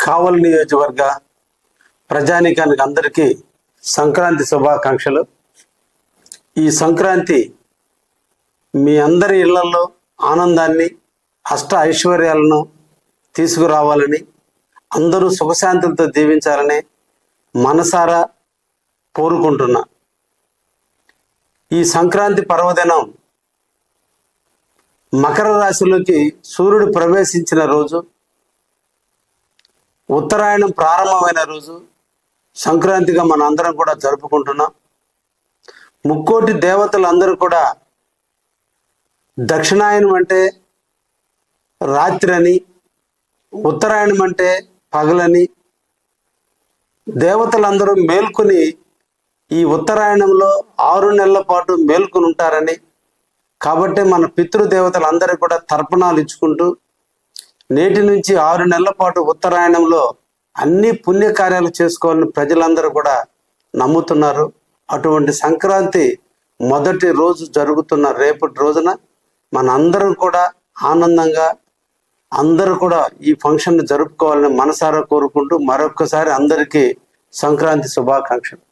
కావలి నియోజకవర్గ ప్రజానీకానికి అందరికీ సంక్రాంతి శుభాకాంక్షలు. ఈ సంక్రాంతి మీ అందరి ఇళ్లలో ఆనందాన్ని, అష్ట ఐశ్వర్యాలను తీసుకురావాలని, అందరూ సుఖశాంతులతో దీవించాలని మనసారా కోరుకుంటున్నా. ఈ సంక్రాంతి పర్వదినం మకర రాశిలోకి సూర్యుడు ప్రవేశించిన రోజు, ఉత్తరాయణం ప్రారంభమైన రోజు సంక్రాంతిగా మన అందరం కూడా జరుపుకుంటున్నాం. ముక్కోటి దేవతలందరూ కూడా దక్షిణాయనం అంటే రాత్రి అని, ఉత్తరాయణం అంటే పగలని, దేవతలందరూ మేల్కొని ఈ ఉత్తరాయణంలో 6 నెలల పాటు మేల్కొని ఉంటారని, కాబట్టి మన పితృదేవతలందరూ కూడా తర్పణాలు ఇచ్చుకుంటూ నేటి నుంచి 6 నెలల పాటు ఉత్తరాయణంలో అన్ని పుణ్యకార్యాలు చేసుకోవాలని ప్రజలందరూ కూడా నమ్ముతున్నారు. అటువంటి సంక్రాంతి మొదటి రోజు జరుగుతున్న రేపటి రోజున మన అందరం కూడా ఆనందంగా అందరూ కూడా ఈ ఫంక్షన్ జరుపుకోవాలని మనసారా కోరుకుంటూ మరొక్కసారి అందరికీ సంక్రాంతి శుభాకాంక్షలు.